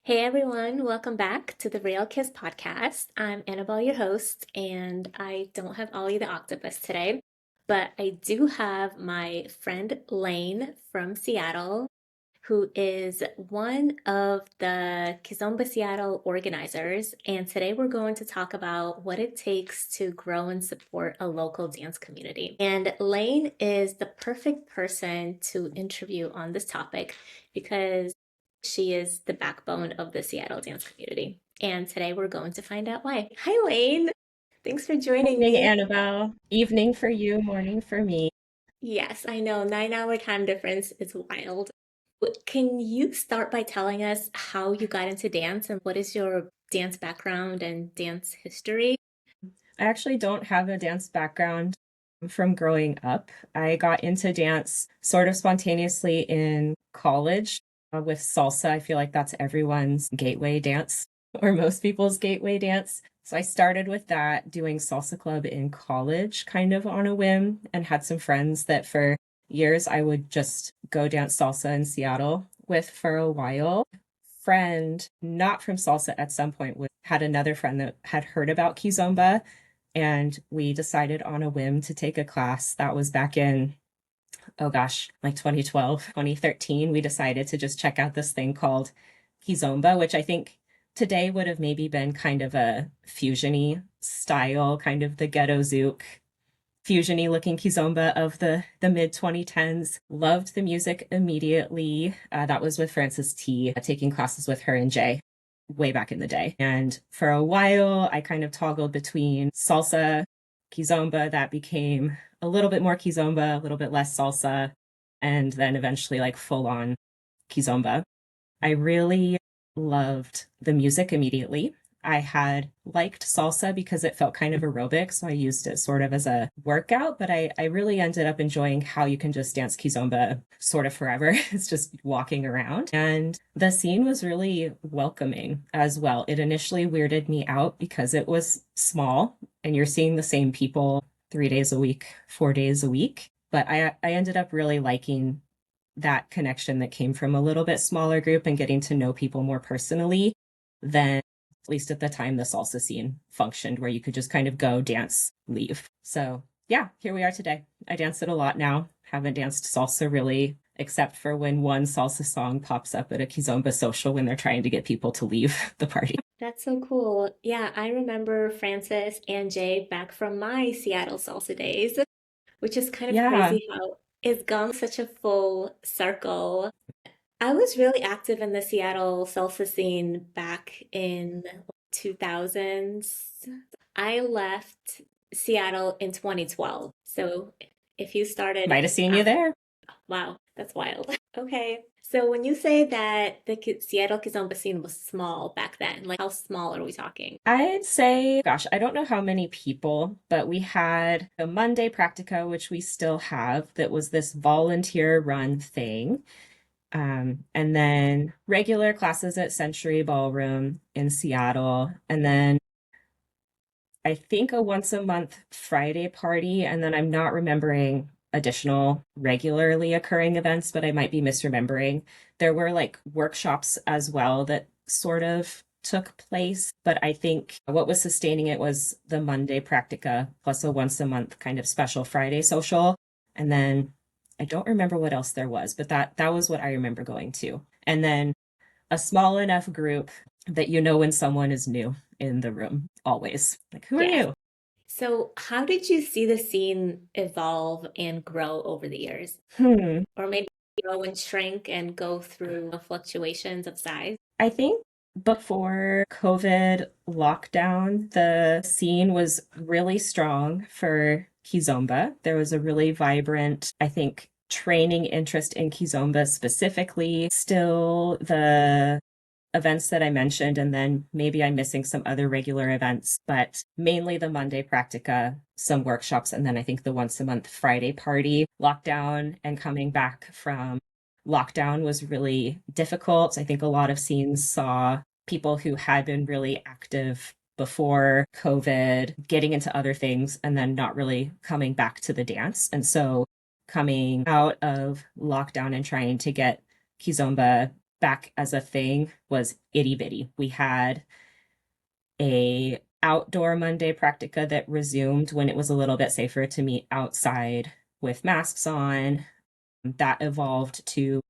Hey everyone, welcome back to the Real Kiz Podcast. I'm Annabelle, your host, and I don't have Ollie the octopus today, but I do have my friend Laine from Seattle, who is one of the Kizomba Seattle organizers. And today we're going to talk about what it takes to grow and support a local dance community. And Laine is the perfect person to interview on this topic because she is the backbone of the Seattle dance community. And today we're going to find out why. Hi, Laine. Thanks for joining Morning, me. Annabelle. Evening for you, morning for me. Yes, I know, 9 hour time difference is wild. But can you start by telling us how you got into dance and what is your dance background and dance history? I actually don't have a dance background from growing up. I got into dance sort of spontaneously in college with salsa. I feel like that's everyone's gateway dance or most people's gateway dance. So I started with that, doing salsa club in college, kind of on a whim, and had some friends that for years I would just go dance salsa in Seattle with for a while. Friend, not from salsa at some point, had another friend that had heard about Kizomba, and we decided on a whim to take a class. That was back in, oh gosh, like 2012, 2013. We decided to just check out this thing called Kizomba, which I think today would have maybe been kind of a fusiony style, kind of the ghetto zouk fusiony looking kizomba of the mid 2010s. Loved the music immediately. That was with Frances T, taking classes with her and Jay way back in the day. And for a while, I kind of toggled between salsa, kizomba, that became a little bit more kizomba, a little bit less salsa, and then eventually like full on kizomba. I really loved the music immediately. I had liked salsa because it felt kind of aerobic, so I used it sort of as a workout, but I really ended up enjoying how you can just dance kizomba sort of forever. It's just walking around. And the scene was really welcoming as well. It initially weirded me out because it was small and you're seeing the same people 3 days a week, 4 days a week. But I ended up really liking that connection that came from a little bit smaller group and getting to know people more personally than, at least at the time, the salsa scene functioned, where you could just kind of go dance, leave. So yeah, here we are today. I dance it a lot now. Haven't danced salsa really, except for when one salsa song pops up at a kizomba social when they're trying to get people to leave the party. That's so cool. Yeah, I remember Francis and Jay back from my Seattle salsa days, which is kind of Yeah, crazy how it's gone such a full circle. I was really active in the Seattle salsa scene back in 2000s. I left Seattle in 2012. So if you started might have seen you after, there. wow, that's wild. Okay. So when you say that the Seattle Kizomba scene was small back then, like how small are we talking? I'd say, gosh, I don't know how many people, but we had a Monday practica, which we still have, that was this volunteer run thing. And then regular classes at Century Ballroom in Seattle. And then I think a once a month Friday party. And then I'm not remembering additional regularly occurring events, but I might be misremembering. There were like workshops as well that sort of took place, but I think what was sustaining it was the Monday practica plus a once a month kind of special Friday social. And then I don't remember what else there was, but that was what I remember going to. And then a small enough group that you know when someone is new in the room, always. Like, who are Yes. you? So how did you see the scene evolve and grow over the years? Hmm. Or maybe grow and shrink and go through fluctuations of size? I think before COVID lockdown, the scene was really strong for Kizomba. There was a really vibrant, I think, training interest in Kizomba specifically. Still, the events that I mentioned, and then maybe I'm missing some other regular events, but mainly the Monday practica, some workshops, and then I think the once a month Friday party. Lockdown and coming back from lockdown was really difficult. I think a lot of scenes saw people who had been really active before COVID getting into other things and then not really coming back to the dance. And so coming out of lockdown and trying to get Kizomba back as a thing was itty bitty. We had a outdoor Monday practica that resumed when it was a little bit safer to meet outside with masks on. That evolved to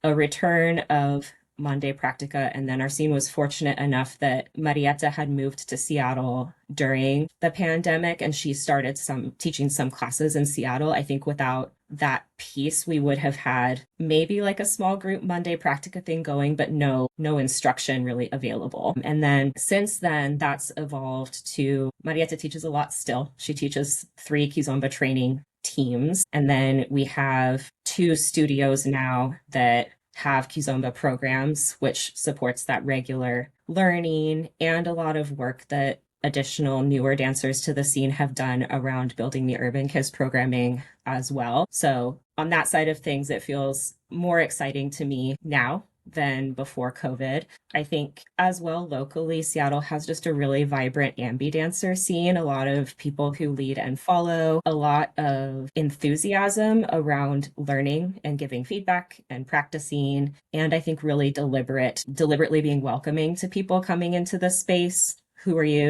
a return of Monday practica. And then our scene was fortunate enough that Marietta had moved to Seattle during the pandemic, and she started teaching some classes in Seattle. I think without that piece, we would have had maybe like a small group Monday practica thing going, but no instruction really available. And then since then, that's evolved to Marietta teaches a lot still. She teaches 3 Kizomba training teams. And then we have 2 studios now that have Kizomba programs, which supports that regular learning and a lot of work that additional newer dancers to the scene have done around building the urban kids programming as well. So on that side of things, it feels more exciting to me now than before COVID. I think as well locally, Seattle has just a really vibrant ambi dancer scene, a lot of people who lead and follow, a lot of enthusiasm around learning and giving feedback and practicing, and I think really deliberately being welcoming to people coming into the space. Who are you?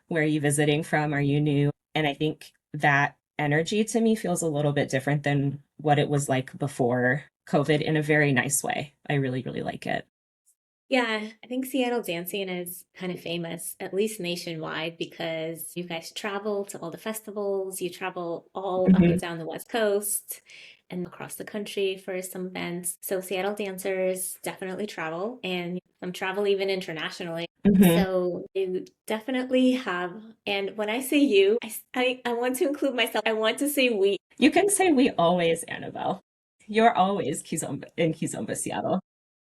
Where are you visiting from? Are you new? And I think that energy to me feels a little bit different than what it was like before COVID in a very nice way. I really, really like it. Yeah, I think Seattle dancing is kind of famous, at least nationwide, because you guys travel to all the festivals, you travel all up and Mhm. down the West Coast and across the country for some events. So Seattle dancers definitely travel, and some travel even internationally. Mhm. So you definitely have, and when I say you, I want to include myself. I want to say we. You can say we always, Annabelle. You're always Kizomba in Kizomba, Seattle.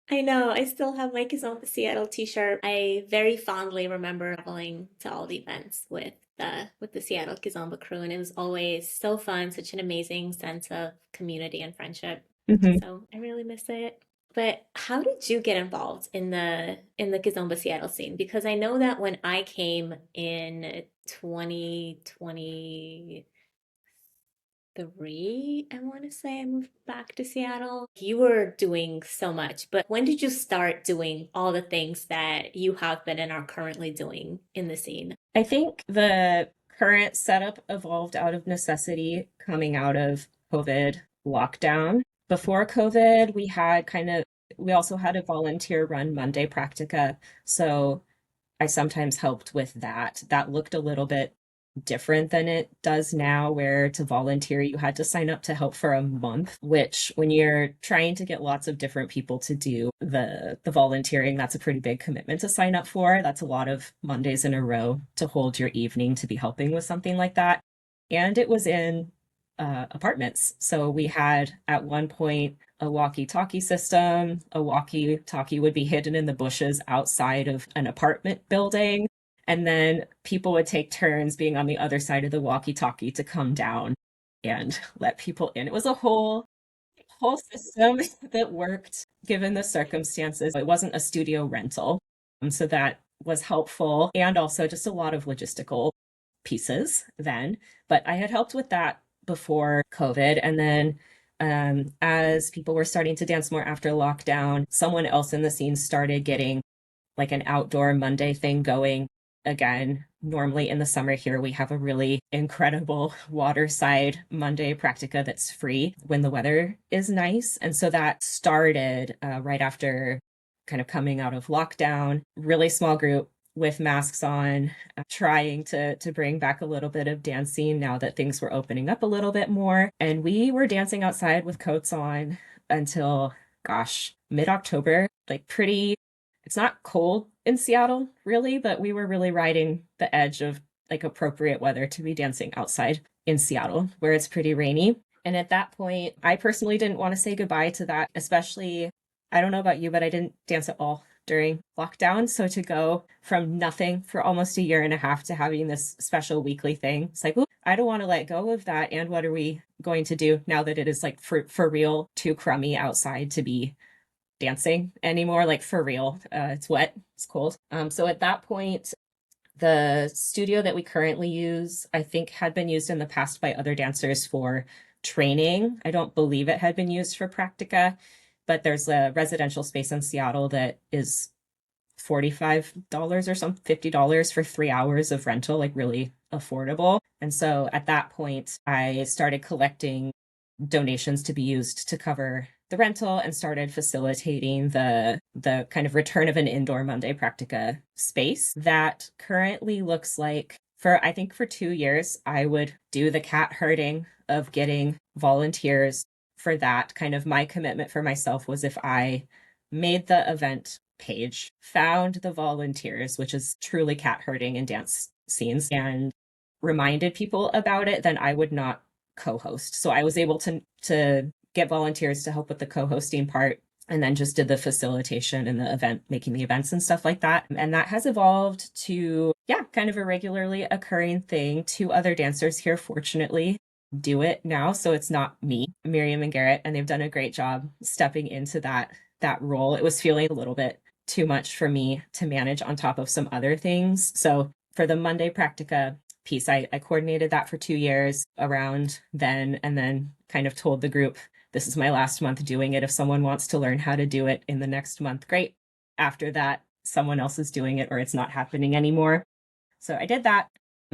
I know. I still have my Kizomba Seattle t-shirt. I very fondly remember traveling to all the events with the Seattle Kizomba crew, and it was always so fun, such an amazing sense of community and friendship. Mhm. So I really miss it. But how did you get involved in the Kizomba Seattle scene? Because I know that when I came in 2020 three, I want to say I moved back to Seattle. You were doing so much, but when did you start doing all the things that you have been and are currently doing in the scene? I think the current setup evolved out of necessity coming out of COVID lockdown. Before COVID, we also had a volunteer run Monday practica. So I sometimes helped with that. That looked a little bit different than it does now, where to volunteer, you had to sign up to help for a month, which when you're trying to get lots of different people to do the volunteering, that's a pretty big commitment to sign up for. That's a lot of Mondays in a row to hold your evening to be helping with something like that. And it was in apartments. So we had at one point a walkie-talkie system. A walkie-talkie would be hidden in the bushes outside of an apartment building. And then people would take turns being on the other side of the walkie-talkie to come down and let people in. It was a whole system that worked given the circumstances. It wasn't a studio rental. So that was helpful, and also just a lot of logistical pieces then. But I had helped with that before COVID. And then as people were starting to dance more after lockdown, someone else in the scene started getting like an outdoor Monday thing going again. Normally in the summer here, we have a really incredible waterside Monday practica that's free when the weather is nice. And so that started right after kind of coming out of lockdown, really small group with masks on, trying to bring back a little bit of dancing now that things were opening up a little bit more. And we were dancing outside with coats on until, gosh, mid-October, like pretty it's not cold in Seattle, really, but we were really riding the edge of like appropriate weather to be dancing outside in Seattle, where it's pretty rainy. And at that point, I personally didn't want to say goodbye to that, especially, I don't know about you, but I didn't dance at all during lockdown. So to go from nothing for almost a year and a half to having this special weekly thing, it's like, I don't want to let go of that. And what are we going to do now that it is like for real too crummy outside to be dancing anymore, like for real. It's wet, it's cold. So at that point, the studio that we currently use, I think, had been used in the past by other dancers for training. I don't believe it had been used for practica. but there's a residential space in Seattle that is $45 or something, $50 for 3 hours of rental, like really affordable. And so at that point, I started collecting donations to be used to cover the rental and started facilitating the kind of return of an indoor Monday practica space that currently looks like, for I think for 2 years I would do the cat herding of getting volunteers for that. Kind of my commitment for myself was, if I made the event page, found the volunteers, which is truly cat herding and dance scenes, and reminded people about it, then I would not co-host. So I was able to get volunteers to help with the co-hosting part, and then just did the facilitation and the event, making the events and stuff like that. And that has evolved to, yeah, kind of a regularly occurring thing. Two other dancers here, fortunately, do it now. So it's not me, Miriam and Garrett, and they've done a great job stepping into that role. It was feeling a little bit too much for me to manage on top of some other things. So for the Monday practica piece, I coordinated that for 2 years around then, and then kind of told the group, this is my last month doing it. If someone wants to learn how to do it in the next month, great. After that, someone else is doing it or it's not happening anymore. So I did that.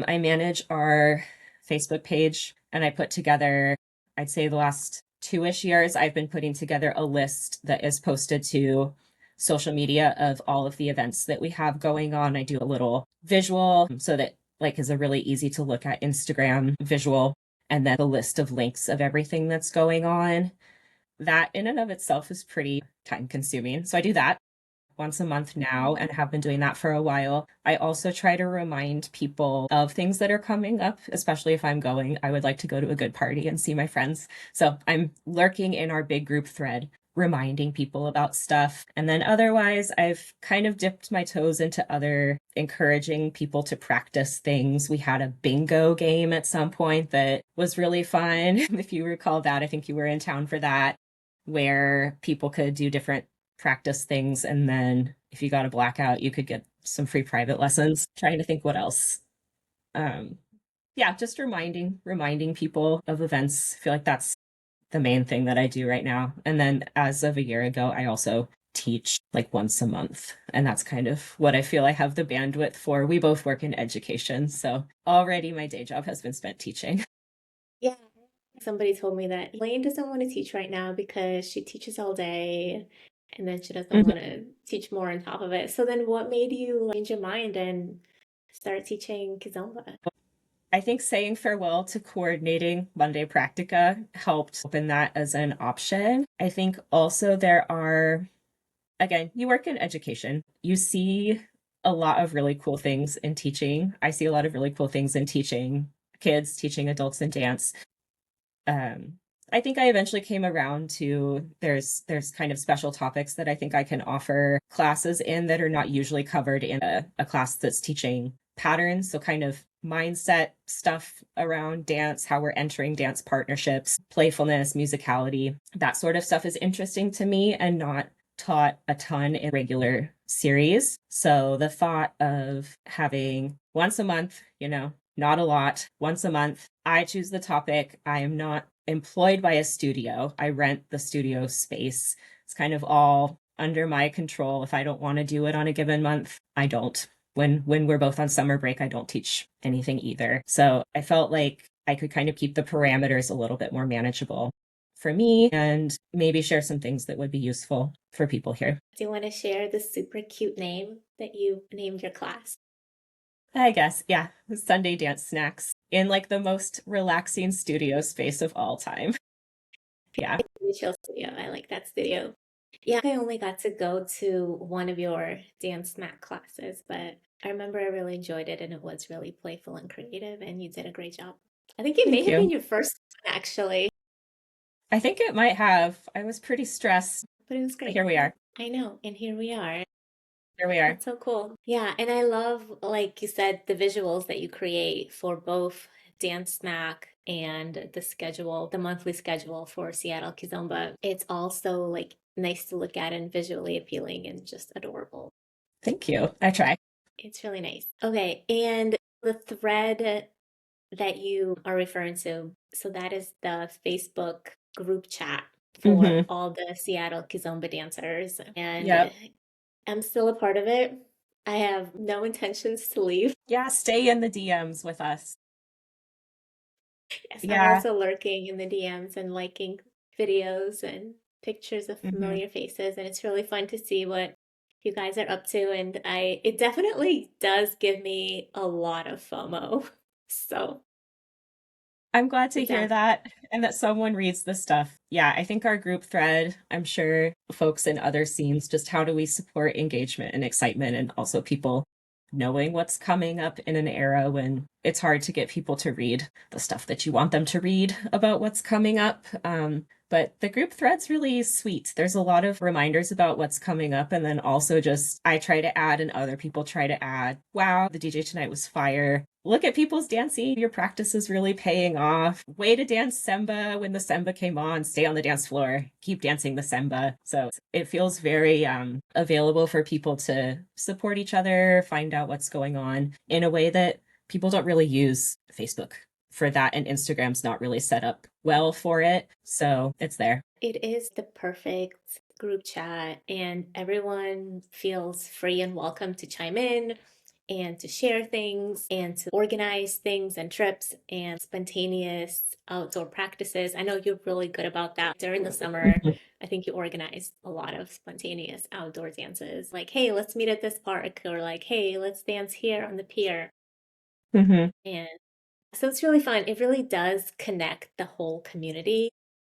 I manage our Facebook page, and I put together, I'd say the last 2-ish years, I've been putting together a list that is posted to social media of all of the events that we have going on. I do a little visual so that like is a really easy to look at Instagram visual, and then the list of links of everything that's going on. That in and of itself is pretty time consuming. So I do that once a month now and have been doing that for a while. I also try to remind people of things that are coming up, especially if I'm going. I would like to go to a good party and see my friends. So I'm lurking in our big group thread, reminding people about stuff. And then otherwise, I've kind of dipped my toes into other encouraging people to practice things. We had a bingo game at some point that was really fun. If you recall that, I think you were in town for that, where people could do different practice things, and then if you got a blackout, you could get some free private lessons. Trying to think what else. Yeah, just reminding people of events. I feel like that's the main thing that I do right now. And then as of a year ago, I also teach like once a month, and that's kind of what I feel I have the bandwidth for. We both work in education, so already my day job has been spent teaching. Yeah. Somebody told me that Laine doesn't want to teach right now because she teaches all day and then she doesn't want to teach more on top of it. So then what made you change your mind and start teaching Kizomba? I think saying farewell to coordinating Monday Practica helped open that as an option. I think also there are, again, you work in education, you see a lot of really cool things in teaching. I see a lot of really cool things in teaching kids, teaching adults in dance. I think I eventually came around to there's kind of special topics that I think I can offer classes in that are not usually covered in a class that's teaching patterns. So kind of mindset stuff around dance, how we're entering dance partnerships, playfulness, musicality, that sort of stuff is interesting to me and not taught a ton in regular series. So the thought of having once a month, not a lot, once a month, I choose the topic. I am not employed by a studio. I rent the studio space. It's kind of all under my control. If I don't want to do it on a given month, I don't. When we're both on summer break, I don't teach anything either. So I felt like I could kind of keep the parameters a little bit more manageable for me and maybe share some things that would be useful for people here. Do you want to share the super cute name that you named your class? I guess, yeah. Sunday dance snacks in like the most relaxing studio space of all time. Yeah. The chill studio. I like that studio. Yeah, I only got to go to one of your dance mat classes, but I remember I really enjoyed it and it was really playful and creative, and you did a great job. I think it may Thank have been you. your first one, actually, I think it might have. I was pretty stressed, but it was but great. here we are. I know, and here we are. Here we are. That's so cool. Yeah, and I love, like you said, the visuals that you create for both Dance Smack and the schedule, the monthly schedule for Seattle Kizomba. It's also like nice to look at and visually appealing and just adorable. Thank you. I try. It's really nice. Okay, and the thread that you are referring to, so that is the Facebook group chat. for Hmm. all the Seattle Kizomba dancers, and Yep. I'm still a part of it. I have no intentions to leave. Yeah, stay in the DMs with us. Yes, I'm Yeah. also lurking in the DMs and liking videos and pictures of Hmm. familiar faces, and it's really fun to see what you guys are up to. And it definitely does give me a lot of FOMO. So, I'm glad to hear def that and that someone reads the stuff. Yeah, I think our group thread, I'm sure folks in other scenes, just how do we support engagement and excitement and also people knowing what's coming up in an era when it's hard to get people to read the stuff that you want them to read about what's coming up. But the group thread's really sweet. There's a lot of reminders about what's coming up. And then also just I try to add and other people try to add, wow, the DJ tonight was fire. Look at people's dancing. Your practice is really paying off. Way to dance Semba when the Semba came on. Stay on the dance floor. Keep dancing the Semba. So it feels very available for people to support each other, find out what's going on in a way that people don't really use Facebook for that. And Instagram's not really set up well for it. So it's there. it is the perfect group chat, and everyone feels free and welcome to chime in and to share things and to organize things and trips and spontaneous outdoor practices. I know you're really good about that during the summer. Mhm. I think you organized a lot of spontaneous outdoor dances, like, hey, let's meet at this park, or like, hey, let's dance here on the pier. Mhm. And so it's really fun. It really does connect the whole community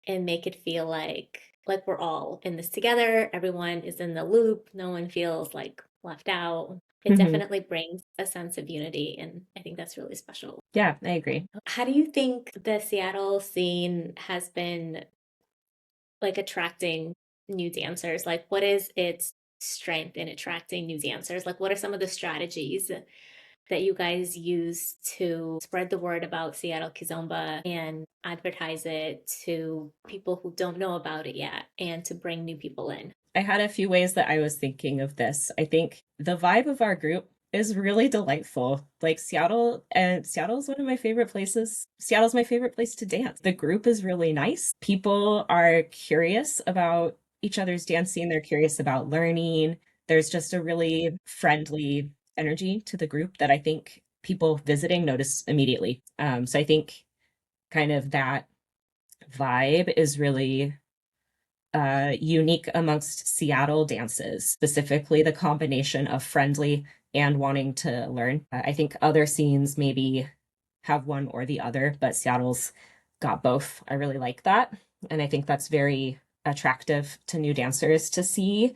and make it feel like we're all in this together. Everyone is in the loop. No one feels like left out. It Mhm. definitely brings a sense of unity, and I think that's really special. Yeah, I agree. How do you think the Seattle scene has been like attracting new dancers? Like, what is its strength in attracting new dancers? Like, what are some of the strategies that you guys use to spread the word about Seattle Kizomba and advertise it to people who don't know about it yet and to bring new people in? I had a few ways that I was thinking of this. I think the vibe of our group is really delightful. Like Seattle's one of my favorite places. Seattle's my favorite place to dance. The group is really nice. People are curious about each other's dancing, they're curious about learning. There's just a really friendly energy to the group that I think people visiting notice immediately. So I think kind of that vibe is really unique amongst Seattle dances, specifically the combination of friendly and wanting to learn. I think other scenes maybe have one or the other, but Seattle's got both. I really like that. And I think that's very attractive to new dancers to see.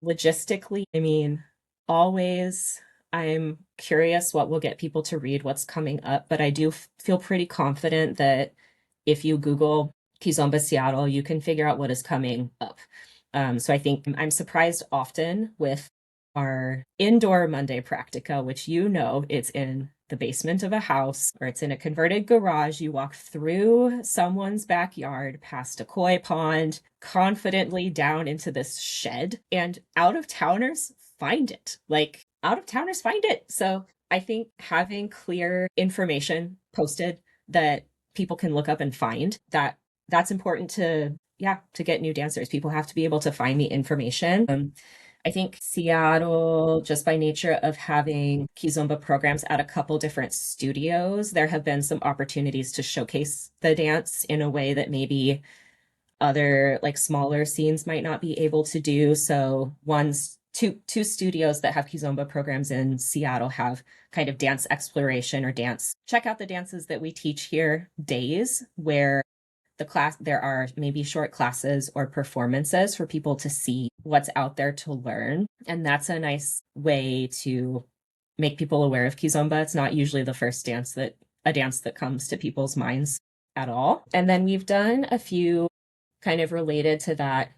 Logistically, I mean, always I'm curious what will get people to read what's coming up, but I do feel pretty confident that if you Google Kizomba Seattle, you can figure out what is coming up. So I think I'm surprised often with our indoor Monday practica, which it's in the basement of a house or it's in a converted garage. You walk through someone's backyard, past a koi pond, confidently down into this shed, and out of towners find it. Like out of towners find it. So I think having clear information posted that people can look up and find that's important to yeah to get new dancers. People have to be able to find the information. I think Seattle, just by nature of having Kizomba programs at a couple different studios, there have been some opportunities to showcase the dance in a way that maybe other like smaller scenes might not be able to do. So two studios that have Kizomba programs in Seattle have kind of dance exploration or dance check out the dances that we teach here days where there are maybe short classes or performances for people to see what's out there to learn. And that's a nice way to make people aware of Kizomba. It's not usually the first dance that comes to people's minds at all. And then we've done a few kind of related to that.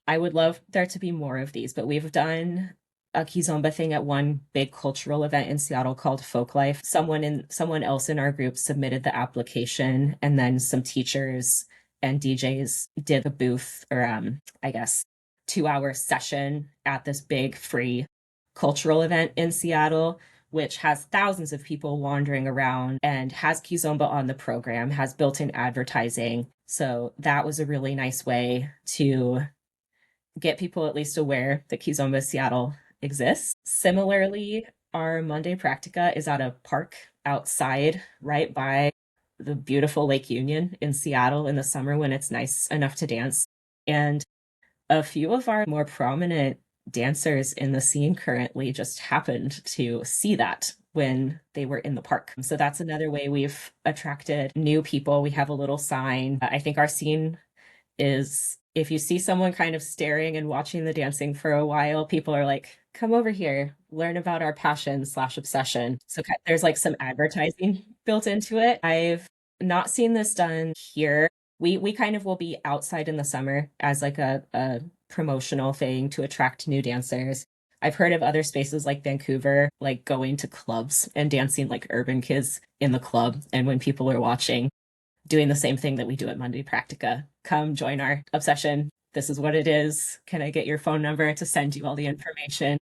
I would love there to be more of these, but we've done a Kizomba thing at one big cultural event in Seattle called Folk Life. Someone else in our group submitted the application, and then some teachers and DJs did a booth or I guess 2 hour session at this big free cultural event in Seattle, which has thousands of people wandering around and has Kizomba on the program, has built-in advertising. So that was a really nice way to get people at least aware that Kizomba Seattle exists. Similarly, our Monday practica is at a park outside right by the beautiful Lake Union in Seattle in the summer when it's nice enough to dance. And a few of our more prominent dancers in the scene currently just happened to see that when they were in the park. So that's another way we've attracted new people. We have a little sign. I think our scene is if you see someone kind of staring and watching the dancing for a while, people are like, come over here, learn about our passion slash obsession. So there's like some advertising built into it. I've not seen this done here. We kind of will be outside in the summer as like a promotional thing to attract new dancers. I've heard of other spaces like Vancouver, like going to clubs and dancing like urban kids in the club. And when people are watching, doing the same thing that we do at Monday Practica. Come join our obsession. This is what it is. Can I get your phone number to send you all the information?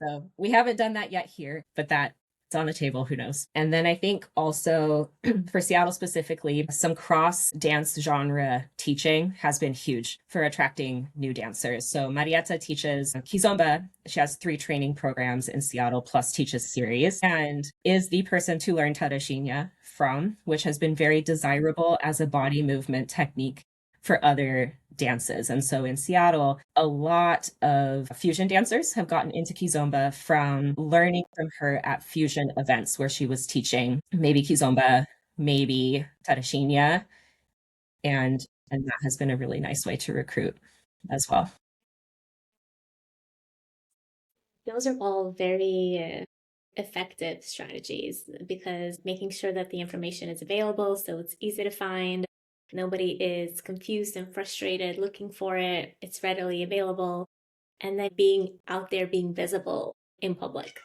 So we haven't done that yet here, but that's on the table. Who knows? And then I think also for Seattle specifically, some cross dance genre teaching has been huge for attracting new dancers. So Marietta teaches Kizomba. She has 3 training programs in Seattle plus teaches series and is the person to learn Tarashinya from, which has been very desirable as a body movement technique for other dances. And so in Seattle, a lot of fusion dancers have gotten into Kizomba from learning from her at fusion events where she was teaching maybe Kizomba, maybe Tarashinya, and that has been a really nice way to recruit as well. Those are all very effective strategies because making sure that the information is available so it's easy to find. Nobody is confused and frustrated looking for it. It's readily available. And then being out there, being visible in public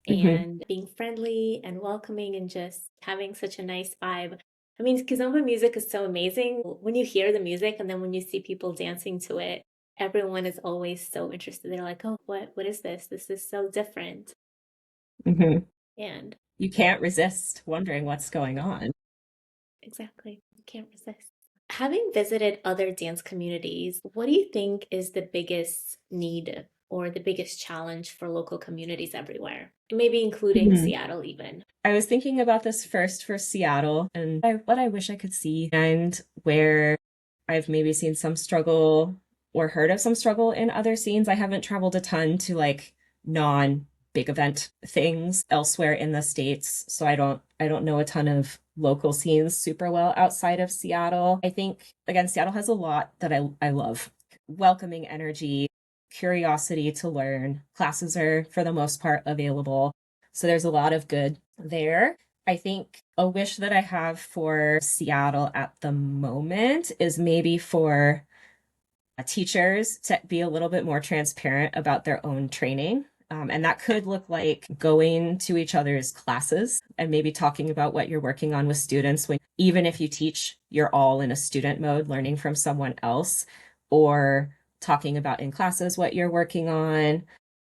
Mm-hmm. and being friendly and welcoming and just having such a nice vibe. I mean, Kizomba music is so amazing. When you hear the music and then when you see people dancing to it, everyone is always so interested. They're like, oh, what is this? This is so different. Mm-hmm. And You can't resist wondering what's going on. exactly, you can't resist. Having visited other dance communities, what do you think is the biggest need or the biggest challenge for local communities everywhere? Maybe including Mm-hmm. Seattle, even. I was thinking about this first for Seattle and what I wish I could see, and where I've maybe seen some struggle or heard of some struggle in other scenes. I haven't traveled a ton to like non big event things elsewhere in the States, so I don't know a ton of local scenes super well outside of Seattle. I think again, Seattle has a lot that I love. Welcoming energy, curiosity to learn. Classes are for the most part available. So there's a lot of good there. I think a wish that I have for Seattle at the moment is maybe for teachers to be a little bit more transparent about their own training. And that could look like going to each other's classes and maybe talking about what you're working on with students when even if you teach, you're all in a student mode learning from someone else, or talking about in classes what you're working on,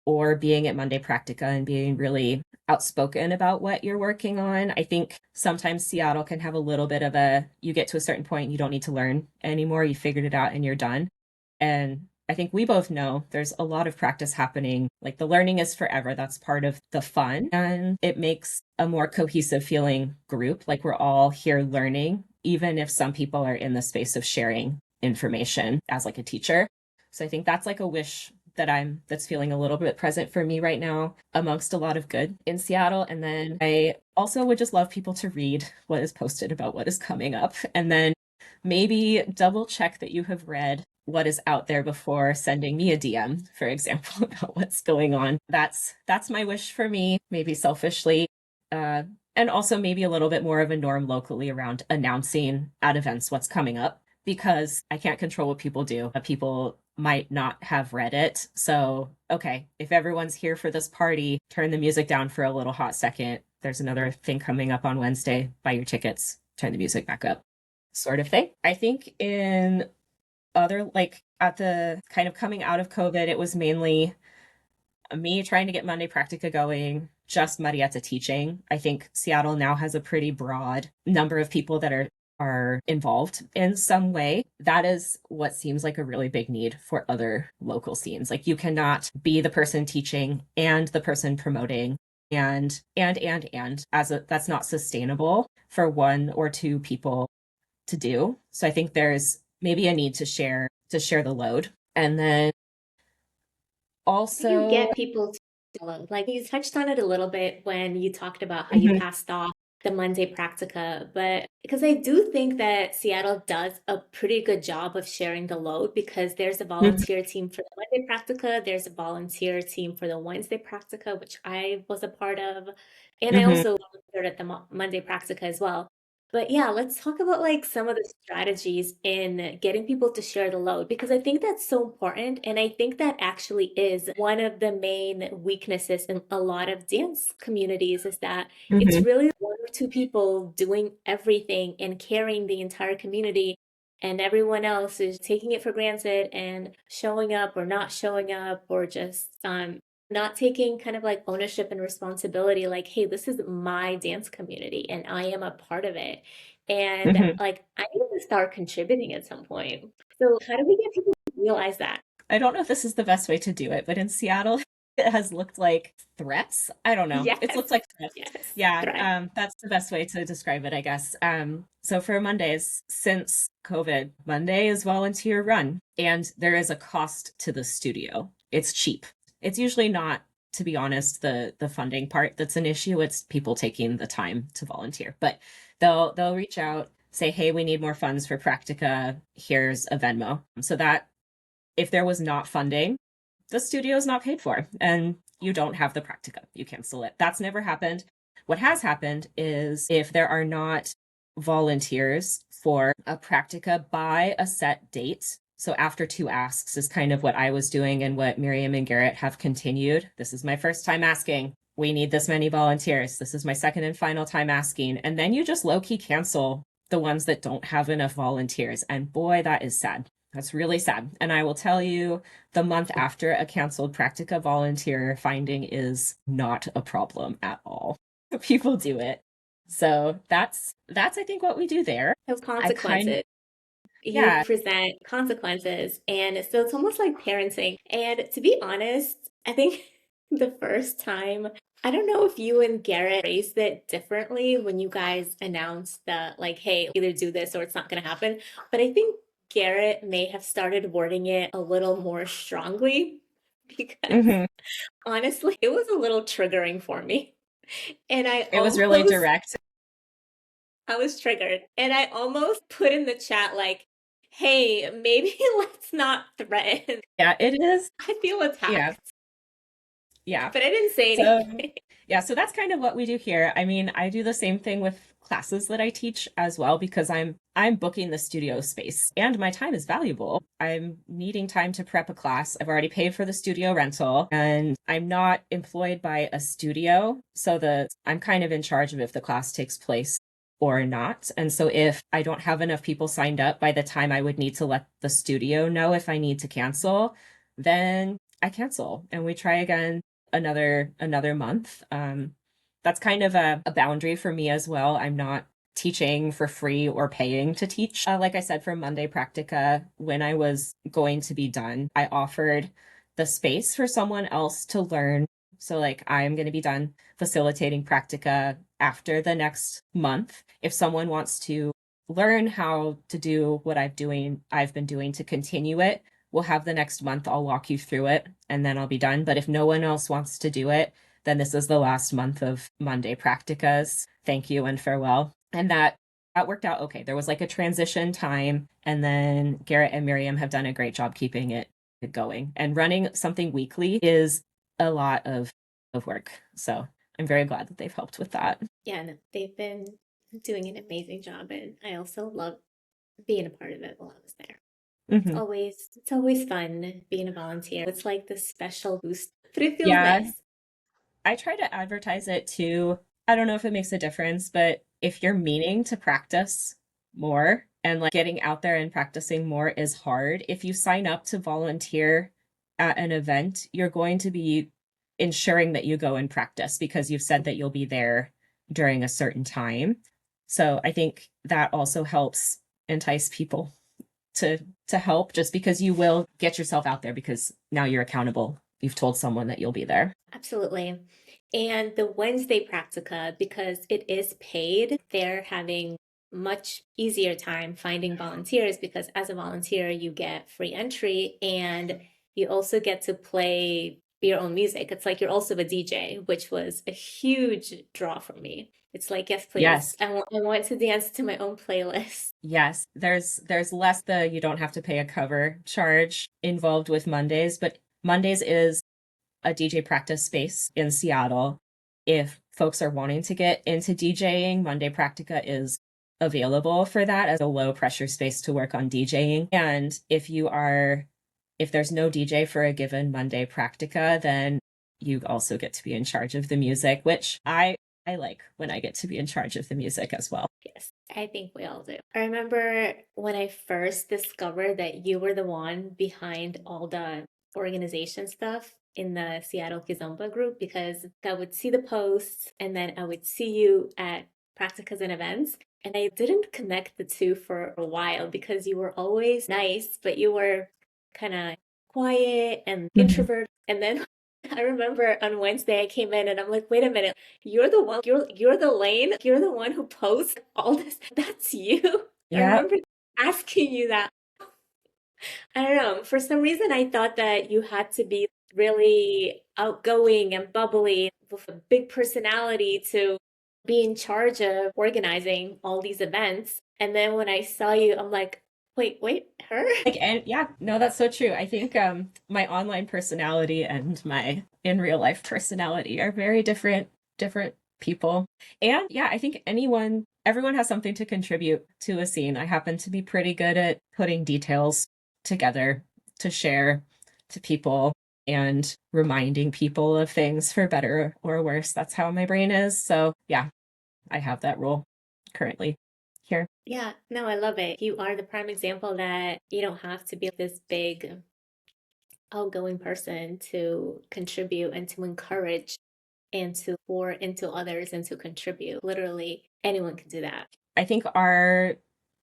or being at Monday Practica and being really outspoken about what you're working on. I think sometimes Seattle can have a little bit of a you get to a certain point, you don't need to learn anymore. You figured it out and you're done. And I think we both know there's a lot of practice happening. Like the learning is forever. That's part of the fun. And it makes a more cohesive feeling group. Like we're all here learning, even if some people are in the space of sharing information as like a teacher. So I think that's like a wish that's feeling a little bit present for me right now amongst a lot of good in Seattle. And then I also would just love people to read what is posted about what is coming up, and then maybe double check that you have read what is out there before sending me a DM, for example, about what's going on. That's my wish for me, maybe selfishly. Uh, and also maybe a little bit more of a norm locally around announcing at events what's coming up, because I can't control what people do. People might not have read it. So, okay, if everyone's here for this party, turn the music down for a little hot second. There's another thing coming up on Wednesday. Buy your tickets, turn the music back up, sort of thing. I think in other, like at the kind of coming out of COVID, it was mainly me trying to get Monday Practica going, just Marietta teaching. I think Seattle now has a pretty broad number of people that are are involved in some way. That is what seems like a really big need for other local scenes. Like you cannot be the person teaching and the person promoting and that's not sustainable for one or two people to do. So I think there's maybe a need to share the load. And then Do you also get people to follow? Like you touched on it a little bit when you talked about how you Mhm, passed off the Monday practica, but because I do think that Seattle does a pretty good job of sharing the load because there's a mhm, volunteer team for the Monday practica, there's a volunteer team for the Wednesday practica, which I was a part of, and I mhm, also volunteered at the Monday practica as well. But yeah, let's talk about like some of the strategies in getting people to share the load because I think that's so important. And I think that actually is one of the main weaknesses in a lot of dance communities is that it's mhm, really one or two people doing everything and carrying the entire community. And everyone else is taking it for granted and showing up or not showing up or just not taking kind of like ownership and responsibility like hey this is my dance community and I am a part of it and mhm. like I need to start contributing at some point. So how do we get people to realize that? I don't know if this is the best way to do it, but in Seattle, it has looked like threats. I don't know. It's Yes, looked like threats. yes, Yeah, threat. that's the best way to describe it, I guess. So for Mondays, since COVID, Monday is volunteer run, and there is a cost to the studio. It's cheap. It's usually not, to be honest, the funding part that's an issue. It's people taking the time to volunteer. But they'll reach out, say, hey, we need more funds for Practica. Here's a Venmo. So that if there was not funding, the studio is not paid for and you don't have the practica. You cancel it. That's never happened. What has happened is if there are not volunteers for a practica by a set date, so after two asks is kind of what I was doing and what Miriam and Garrett have continued. This is my first time asking. We need this many volunteers. This is my second and final time asking. And then you just low key cancel the ones that don't have enough volunteers. And boy, that is sad. That's really sad. And I will tell you, the month after a canceled practica, volunteer finding is not a problem at all. People do it. So that's I think what we do there. Those I kind consequences. You yeah. present consequences. And so it's almost like parenting. And to be honest, I think the first time, I don't know if you and Garrett raised it differently when you guys announced that, like, hey, either do this or it's not going to happen. But I think Garrett may have started wording it a little more strongly because Mhm. honestly, it was a little triggering for me. And It was really direct. I was triggered. And I almost put in the chat, like, hey, maybe let's not threaten. Yeah, it is. I feel Yeah. attacked, Yeah. but I didn't say So anything. yeah, so that's kind of what we do here. I mean, I do the same thing with classes that I teach as well because I'm booking the studio space and my time is valuable. I'm needing time to prep a class. I've already paid for the studio rental and I'm not employed by a studio, so the I'm kind of in charge of if the class takes place or not. And so if I don't have enough people signed up by the time I would need to let the studio know if I need to cancel, then I cancel and we try again another month. That's kind of a boundary for me as well. I'm not teaching for free or paying to teach. Like I said, for Monday Practica, when I was going to be done, I offered the space for someone else to learn. So, like, I'm going to be done facilitating Practica after the next month. If someone wants to learn how to do what I've been doing to continue it, we'll have the next month. I'll walk you through it and then I'll be done. But if no one else wants to do it, then this is the last month of Monday practicas. Thank you and farewell. And that worked out okay. There was like a transition time, and then Garrett and Miriam have done a great job keeping it going. And running something weekly is a lot of work. So I'm very glad that they've helped with that. Yeah, no, they've been doing an amazing job, and I also love being a part of it while I was there. Hmm. It's always fun being a volunteer. It's like the special boost, but it feels Yeah, nice. I try to advertise it too. I don't know if it makes a difference, but if you're meaning to practice more and like getting out there and practicing more is hard, if you sign up to volunteer at an event, you're going to be ensuring that you go and practice because you've said that you'll be there during a certain time. So I think that also helps entice people to help, just because you will get yourself out there because now you're accountable. You've told someone that you'll be there. Absolutely. And the Wednesday practica, because it is paid, they're having much easier time finding volunteers because as a volunteer, you get free entry and you also get to play your own music. It's like you're also a DJ, which was a huge draw for me. It's like, yes, please. Yes. I want to dance to my own playlist. Yes, there's less the you don't have to pay a cover charge involved with Mondays, but Mondays is a DJ practice space in Seattle. If folks are wanting to get into DJing, Monday Practica is available for that as a low pressure space to work on DJing. And if there's no DJ for a given Monday Practica, then you also get to be in charge of the music, which I like when I get to be in charge of the music as well. Yes, I think we all do. I remember when I first discovered that you were the one behind all the organization stuff in the Seattle Kizomba group because I would see the posts and then I would see you at practicas and events. And I didn't connect the two for a while because you were always nice, but you were kind of quiet and Mhm. introvert. And then I remember on Wednesday I came in and I'm like, wait a minute, you're the one, you're the Laine, you're the one who posts all this. That's you. I Yeah. remember asking you that. I don't know. For some reason, I thought that you had to be really outgoing and bubbly with a big personality to be in charge of organizing all these events. And then when I saw you, I'm like, wait, her? Like, and yeah, no, that's so true. I think my online personality and my in real life personality are very different people. And yeah, I think everyone has something to contribute to a scene. I happen to be pretty good at putting details together to share to people and reminding people of things for better or worse. That's how my brain is. So yeah, I have that role currently here. Yeah, no, I love it. You are the prime example that you don't have to be this big outgoing person to contribute and to encourage and to pour into others and to contribute. Literally, anyone can do that. I think our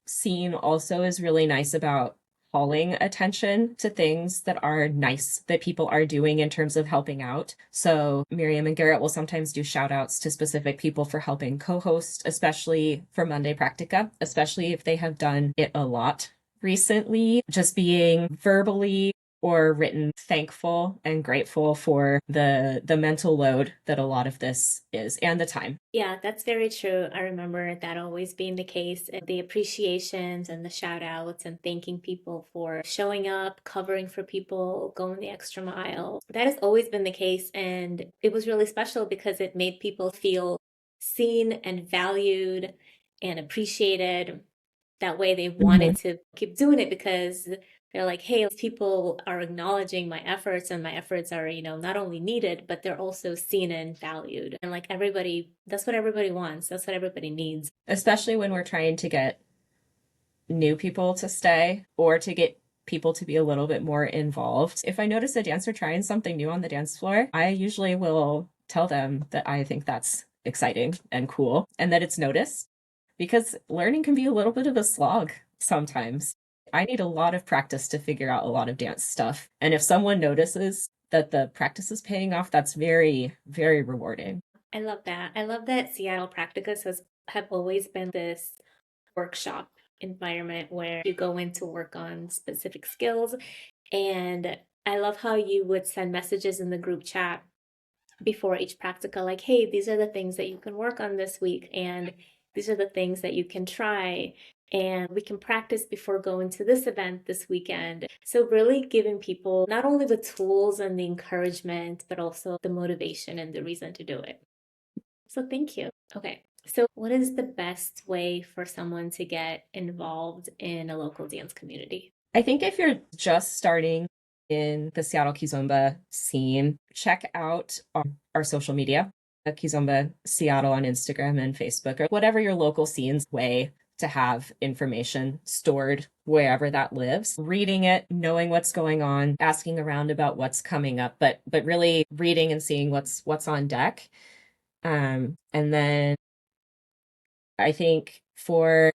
scene also is really nice about calling attention to things that are nice that people are doing in terms of helping out. So Miriam and Garrett will sometimes do shout outs to specific people for helping co-host, especially for Monday Practica, especially if they have done it a lot recently, just being verbally or written thankful and grateful for the mental load that a lot of this is and the time. Yeah, that's very true. I remember that always being the case. The appreciations and the shout outs and thanking people for showing up, covering for people, going the extra mile. That has always been the case. And it was really special because it made people feel seen and valued and appreciated. That way they Mhm. wanted to keep doing it because they're like, hey, people are acknowledging my efforts and my efforts are, not only needed, but they're also seen and valued. And like everybody, that's what everybody wants. That's what everybody needs. Especially when we're trying to get new people to stay or to get people to be a little bit more involved. If I notice a dancer trying something new on the dance floor, I usually will tell them that I think that's exciting and cool and that it's noticed because learning can be a little bit of a slog sometimes. I need a lot of practice to figure out a lot of dance stuff. And if someone notices that the practice is paying off, that's very, very rewarding. I love that. I love that Seattle Practicas have always been this workshop environment where you go in to work on specific skills. And I love how you would send messages in the group chat before each practical, like, hey, these are the things that you can work on this week, and these are the things that you can try. And we can practice before going to this event this weekend. So, really giving people not only the tools and the encouragement, but also the motivation and the reason to do it. So, thank you. Okay. So, what is the best way for someone to get involved in a local dance community? I think if you're just starting in the Seattle Kizomba scene, check out our social media, Kizomba Seattle on Instagram and Facebook, or whatever your local scene's way to have information stored wherever that lives. Reading it, knowing what's going on, asking around about what's coming up, but really reading and seeing what's on deck. And then I think for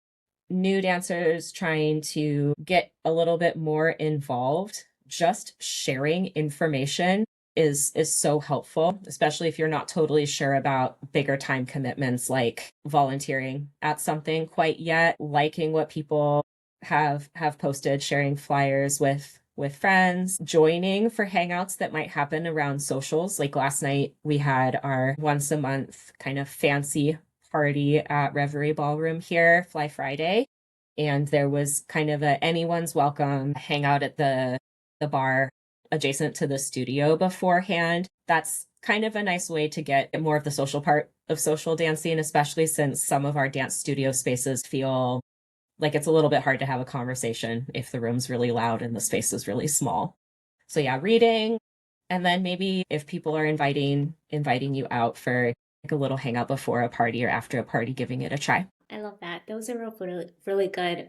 new dancers trying to get a little bit more involved, just sharing information is so helpful, especially if you're not totally sure about bigger time commitments like volunteering at something quite yet, liking what people have posted, sharing flyers with friends, joining for hangouts that might happen around socials. Like last night we had our once a month kind of fancy party at Reverie Ballroom here, Fly Friday. And there was kind of a anyone's welcome hangout at the bar adjacent to the studio beforehand. That's kind of a nice way to get more of the social part of social dancing, especially since some of our dance studio spaces feel like it's a little bit hard to have a conversation if the room's really loud and the space is really small. So yeah, reading, and then maybe if people are inviting you out for like a little hangout before a party or after a party, giving it a try. I love that. Those are really, really good.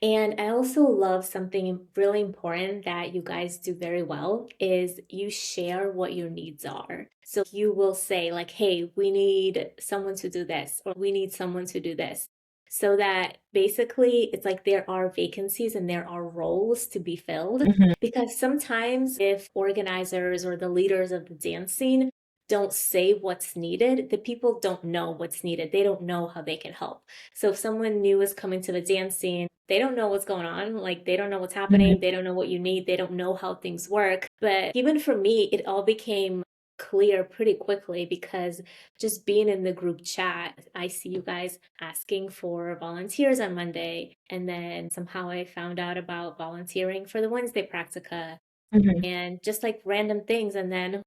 And I also love something really important that you guys do very well is you share what your needs are. So you will say like, hey, we need someone to do this, or we need someone to do this. So that basically it's like there are vacancies and there are roles to be filled. Mhm. Because sometimes if organizers or the leaders of the dance scene don't say what's needed, the people don't know what's needed. They don't know how they can help. So if someone new is coming to the dance scene, they don't know what's going on. Like they don't know what's Mhm. happening. They don't know what you need. They don't know how things work. But even for me, it all became clear pretty quickly because just being in the group chat, I see you guys asking for volunteers on Monday. And then somehow I found out about volunteering for the Wednesday practica Mhm. and just like random things. And then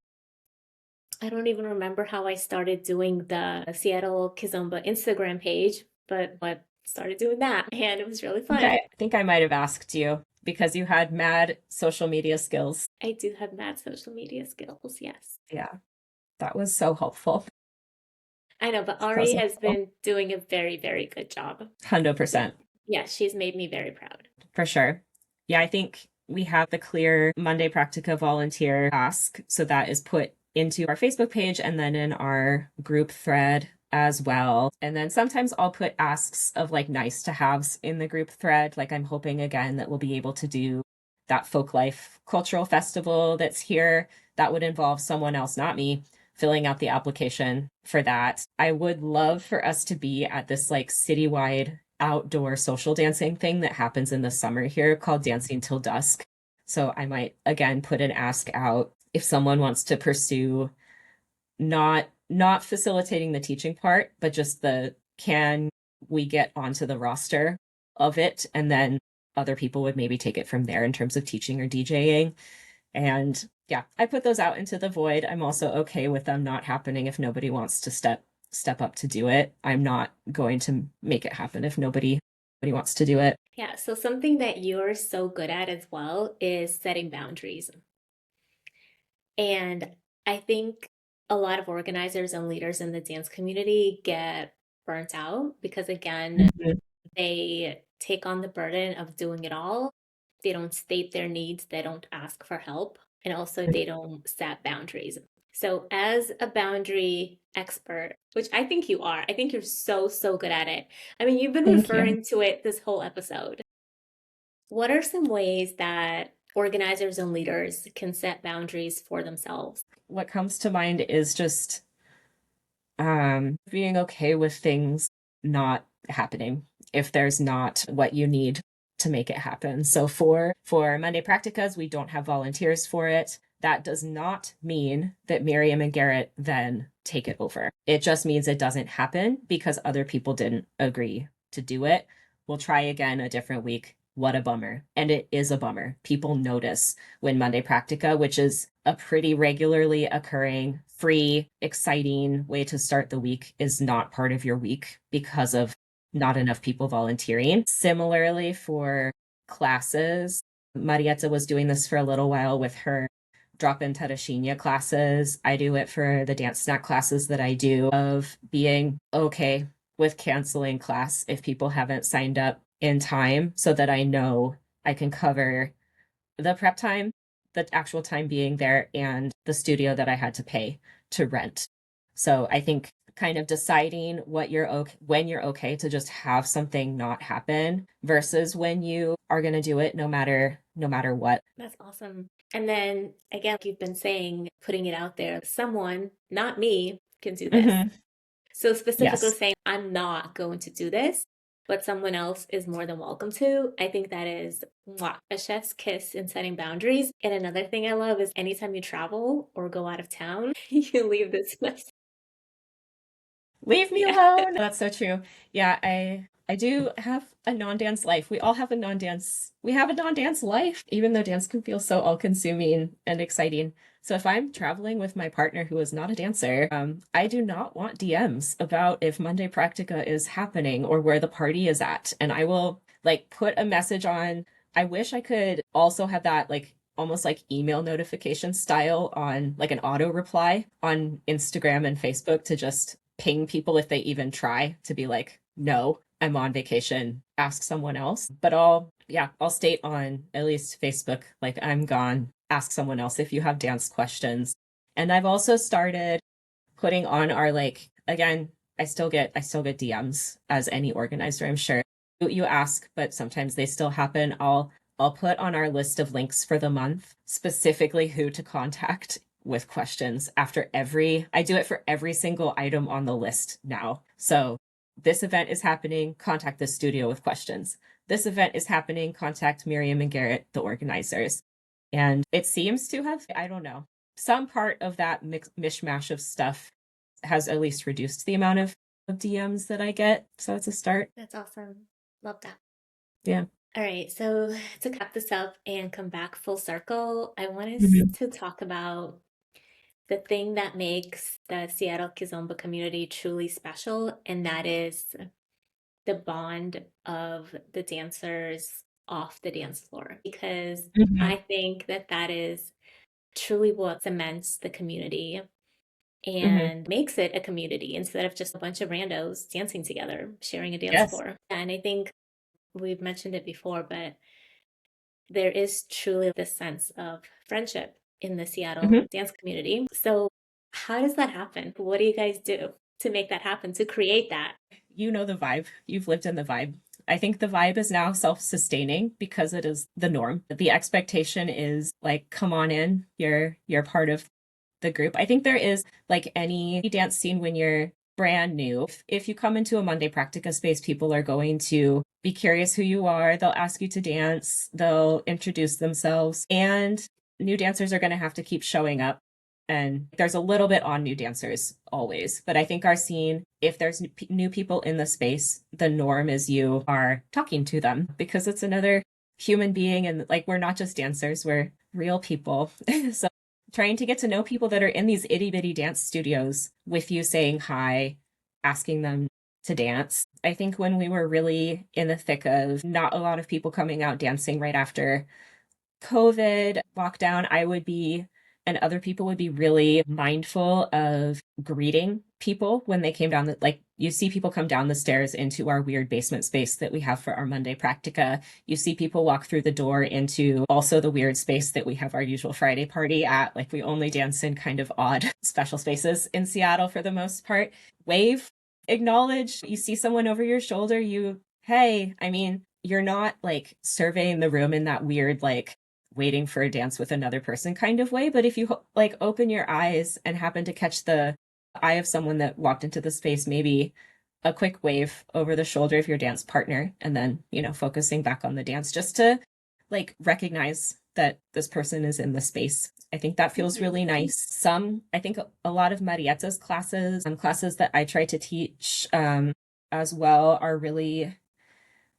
I don't even remember how I started doing the Seattle Kizomba Instagram page, but I started doing that and it was really fun. I think I might have asked you because you had mad social media skills. I do have mad social media skills, yes. Yeah, that was so helpful. I know, but That was Ari so has helpful. been doing a very, very good job. Yeah. 100%. Yeah, she's made me very proud. For sure. Yeah, I think we have the clear Monday Practica volunteer ask. So that is put into our Facebook page and then in our group thread as well. And then sometimes I'll put asks of like nice to haves in the group thread. Like I'm hoping again that we'll be able to do that folk life cultural festival that's here. That would involve someone else, not me, filling out the application for that. I would love for us to be at this like citywide outdoor social dancing thing that happens in the summer here called Dancing Till Dusk. So I might again put an ask out if someone wants to pursue not facilitating the teaching part, but just the can we get onto the roster of it, and then other people would maybe take it from there in terms of teaching or DJing. And yeah, I put those out into the void. I'm also okay with them not happening if nobody wants to step up to do it. I'm not going to make it happen if nobody wants to do it. Yeah, so something that you're so good at as well is setting boundaries. And I think a lot of organizers and leaders in the dance community get burnt out because, again, Mhm. they take on the burden of doing it all. They don't state their needs, they don't ask for help, and also they don't set boundaries. So, as a boundary expert, which I think you are, I think you're so, so good at it. I mean, you've been Thank you. referring to it this whole episode. What are some ways that organizers and leaders can set boundaries for themselves? What comes to mind is just being okay with things not happening if there's not what you need to make it happen. So for Monday Practicas, we don't have volunteers for it. That does not mean that Miriam and Garrett then take it over. It just means it doesn't happen because other people didn't agree to do it. We'll try again a different week. What a bummer. And it is a bummer. People notice when Monday Practica, which is a pretty regularly occurring, free, exciting way to start the week, is not part of your week because of not enough people volunteering. Similarly, for classes, Marietta was doing this for a little while with her drop-in Tadashinya classes. I do it for the dance snack classes that I do, of being okay with canceling class if people haven't signed up in time so that I know I can cover the prep time, the actual time being there, and the studio that I had to pay to rent. So I think kind of deciding what you're okay, when you're okay to just have something not happen versus when you are going to do it no matter what. That's awesome. And then again, like you've been saying, putting it out there, someone, not me, can do this. Hmm. So specifically Yes. saying, I'm not going to do this, but someone else is more than welcome to. I think that is mwah, a chef's kiss in setting boundaries. And another thing I love is anytime you travel or go out of town, you leave this message. Leave me Yeah. alone. That's so true. Yeah, I do have a non-dance life. We all have a non-dance. We have a non-dance life, even though dance can feel so all-consuming and exciting. So if I'm traveling with my partner who is not a dancer, I do not want DMs about if Monday Practica is happening or where the party is at. And I will like put a message on. I wish I could also have that like almost like email notification style on like an auto reply on Instagram and Facebook to just ping people if they even try to be like, no, I'm on vacation, ask someone else. But I'll state on at least Facebook, like I'm gone, ask someone else if you have dance questions. And I've also started putting on our like, again, I still get DMs as any organizer, I'm sure. You ask, but sometimes they still happen. I'll put on our list of links for the month specifically who to contact with questions after I do it for every single item on the list now. So this event is happening, contact the studio with questions. This event is happening, contact Miriam and Garrett, the organizers. And it seems to have, I don't know, some part of that mishmash of stuff has at least reduced the amount of DMs that I get. So it's a start. That's awesome. Love that. Yeah. All right, so to cap this up and come back full circle, I want us Mhm. to talk about the thing that makes the Seattle Kizomba community truly special, and that is the bond of the dancers off the dance floor. Because Mhm. I think that that is truly what cements the community Mhm. and makes it a community instead of just a bunch of randos dancing together, sharing a dance Yes. floor. And I think we've mentioned it before, but there is truly this sense of friendship in the Seattle Mhm. dance community. So, how does that happen? What do you guys do to make that happen, to create that? You know the vibe. You've lived in the vibe. I think the vibe is now self-sustaining because it is the norm. The expectation is like, come on in. You're part of the group. I think there is like any dance scene when you're brand new. If you come into a Monday Practica space, people are going to be curious who you are. They'll ask you to dance. They'll introduce themselves. And new dancers are going to have to keep showing up. And there's a little bit on new dancers always. But I think our scene, if there's new people in the space, the norm is you are talking to them because it's another human being. And like, we're not just dancers, we're real people. So trying to get to know people that are in these itty bitty dance studios with you saying hi, asking them to dance. I think when we were really in the thick of not a lot of people coming out dancing right after COVID lockdown, I would be, and other people would be really mindful of greeting people when they came down the, like you see people come down the stairs into our weird basement space that we have for our Monday Practica. You see people walk through the door into also the weird space that we have our usual Friday party at. Like we only dance in kind of odd special spaces in Seattle for the most part. Wave, acknowledge, you see someone over your shoulder, hey, I mean, you're not like surveying the room in that weird, like, waiting for a dance with another person kind of way. But if you like open your eyes and happen to catch the eye of someone that walked into the space, maybe a quick wave over the shoulder of your dance partner, and then, focusing back on the dance just to like recognize that this person is in the space. I think that feels Mhm. really nice. I think a lot of Marieta's classes and classes that I try to teach as well are really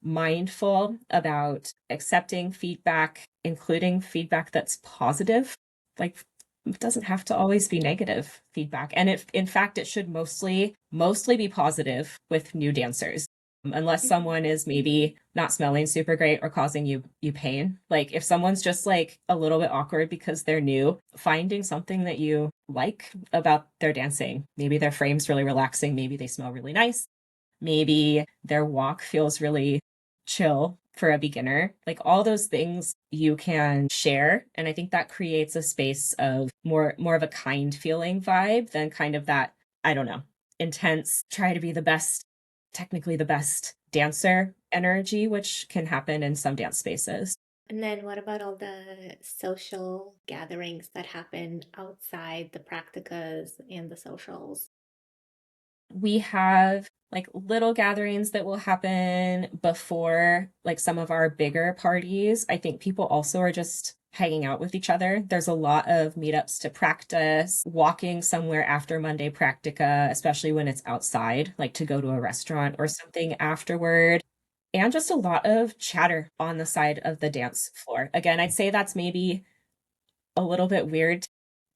mindful about accepting feedback, including feedback that's positive. Like it doesn't have to always be negative feedback. And in fact, it should mostly be positive with new dancers. Unless Mhm. someone is maybe not smelling super great or causing you pain. Like if someone's just like a little bit awkward because they're new, finding something that you like about their dancing. Maybe their frame's really relaxing, maybe they smell really nice. Maybe their walk feels really chill for a beginner. Like all those things you can share. And I think that creates a space of more of a kind feeling vibe than kind of that, I don't know. intense, try to be the best, technically the best dancer energy, which can happen in some dance spaces. And then what about all the social gatherings that happen outside the practicas and the socials? We have like little gatherings that will happen before like some of our bigger parties. I think people also are just hanging out with each other. There's a lot of meetups to practice, walking somewhere after Monday practica, especially when it's outside, like to go to a restaurant or something afterward. And just a lot of chatter on the side of the dance floor. Again, I'd say that's maybe a little bit weird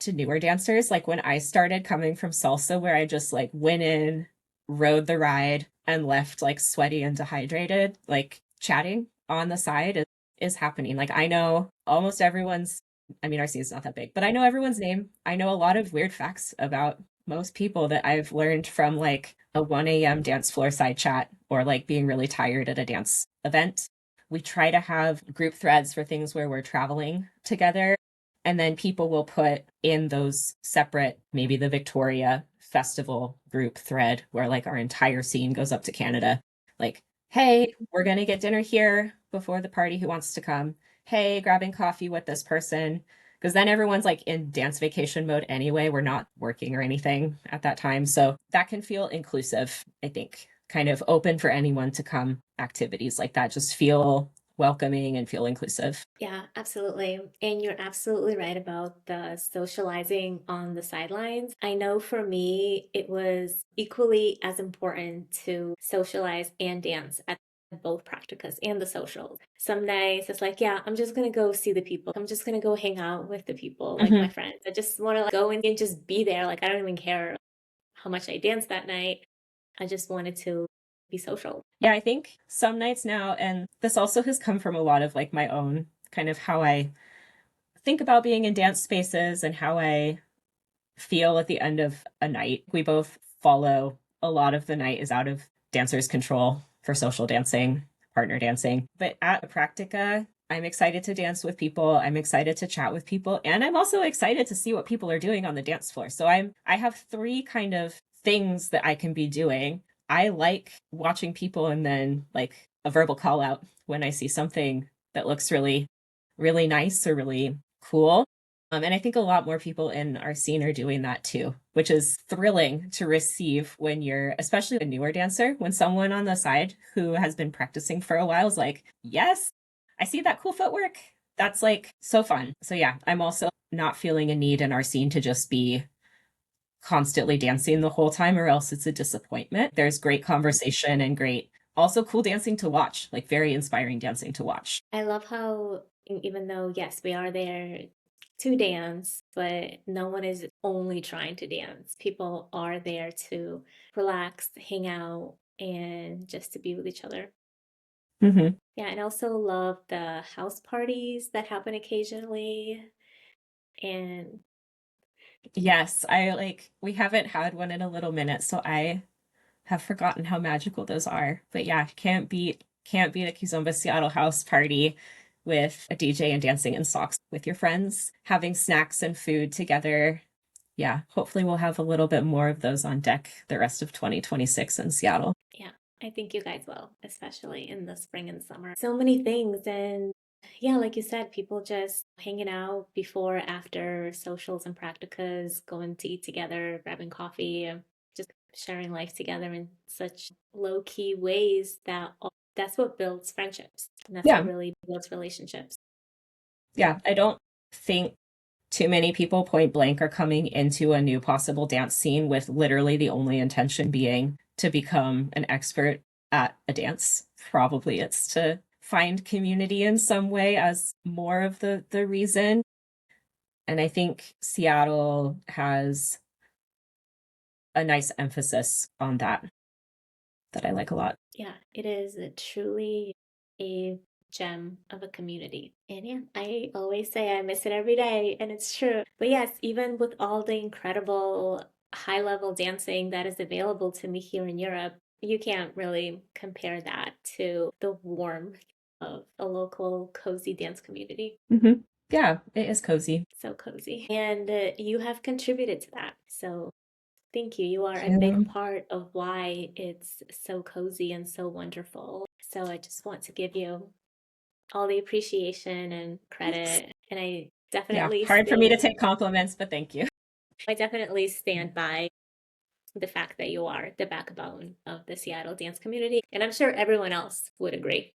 to newer dancers. Like when I started coming from salsa, where I just like went in, rode the ride, and left like sweaty and dehydrated, like chatting on the side is happening. Like I know almost everyone's, I mean, our scene is not that big, but I know everyone's name. I know a lot of weird facts about most people that I've learned from like a 1 a.m. dance floor side chat or like being really tired at a dance event. We try to have group threads for things where we're traveling together. And then people will put in those separate, maybe the Victoria Festival group thread where like our entire scene goes up to Canada. Like, hey, we're going to get dinner here before the party. Who wants to come? Hey, grabbing coffee with this person. Because then everyone's like in dance vacation mode anyway. We're not working or anything at that time. So that can feel inclusive, I think, kind of open for anyone to come. Activities like that just feel welcoming and feel inclusive. Yeah, absolutely. And you're absolutely right about the socializing on the sidelines. I know for me, it was equally as important to socialize and dance at both practicas and the socials. Some nights it's like, yeah, I'm just gonna go see the people. I'm just gonna go hang out with the people, like my Mm-hmm. friends. I just want to like, go and just be there. Like I don't even care how much I danced that night. I just wanted to be social. Yeah, I think some nights now, and this also has come from a lot of like my own kind of how I think about being in dance spaces and how I feel at the end of a night. We both follow a lot of the night is out of dancers' control for social dancing, partner dancing. But at Practica, I'm excited to dance with people. I'm excited to chat with people. And I'm also excited to see what people are doing on the dance floor. So I have three kind of things that I can be doing. I like watching people and then like a verbal call out when I see something that looks really, really nice or really cool. And I think a lot more people in our scene are doing that too, which is thrilling to receive when you're, especially a newer dancer, when someone on the side who has been practicing for a while is like, yes, I see that cool footwork. That's like so fun. So yeah, I'm also not feeling a need in our scene to just be constantly dancing the whole time or else it's a disappointment. There's great conversation and great, also cool dancing to watch, like very inspiring dancing to watch. I love how, even though, yes, we are there to dance, but no one is only trying to dance. People are there to relax, hang out, and just to be with each other. Mm-hmm. Yeah, and I also love the house parties that happen occasionally. And Yes, I like, we haven't had one in a little minute, so I have forgotten how magical those are. But yeah, can't beat a Kizomba Seattle house party with a DJ and dancing in socks with your friends, having snacks and food together. Yeah, hopefully we'll have a little bit more of those on deck the rest of 2026 in Seattle. yeah, I think you guys will, especially in the spring and summer. So many things. And yeah, like you said, people just hanging out before, after socials and practicas, going to eat together, grabbing coffee, just sharing life together in such low key ways that that's what builds friendships. And that's what Yeah, really builds relationships. yeah. I don't think too many people point blank are coming into a new possible dance scene with literally the only intention being to become an expert at a dance. Probably it's to find community in some way as more of the reason. And I think Seattle has a nice emphasis on that I like a lot. Yeah, it is truly a gem of a community. And yeah, I always say I miss it every day, and it's true. But yes, even with all the incredible high level dancing that is available to me here in Europe, you can't really compare that to the warmth of a local cozy dance community. Mm-hmm. Yeah, it is cozy. So cozy. And you have contributed to that. So Thank you. You are a big part of why it's so cozy and so wonderful. So I just want to give you all the appreciation and Thanks. credit. And Yeah, hard for me to take compliments, but thank you. I definitely stand by the fact that you are the backbone of the Seattle dance community. And I'm sure everyone else would agree.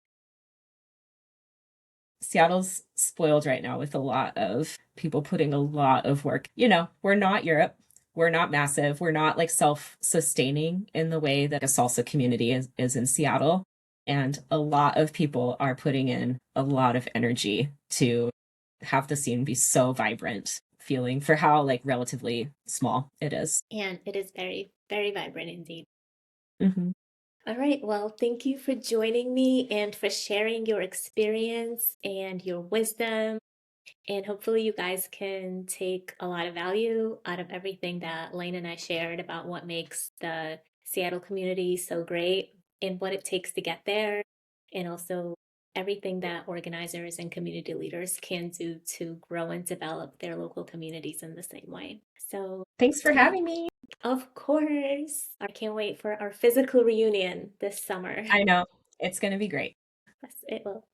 Seattle's spoiled right now with a lot of people putting a lot of work. You know, we're not Europe. We're not massive. We're not like self-sustaining in the way that a salsa community is in Seattle. And a lot of people are putting in a lot of energy to have the scene be so vibrant, feeling for how like relatively small it is. And it is very, very vibrant indeed. Mm-hmm. All right. Well, thank you for joining me and for sharing your experience and your wisdom. And hopefully, you guys can take a lot of value out of everything that Laine and I shared about what makes the Seattle community so great and what it takes to get there, and also everything that organizers and community leaders can do to grow and develop their local communities in the same way. So, Thanks for yeah, having me. of course. I can't wait for our physical reunion this summer. I know it's going to be great. Yes, it will.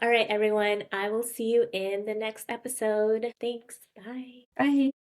All right, everyone. I will see you in the next episode. Thanks. Bye. Bye.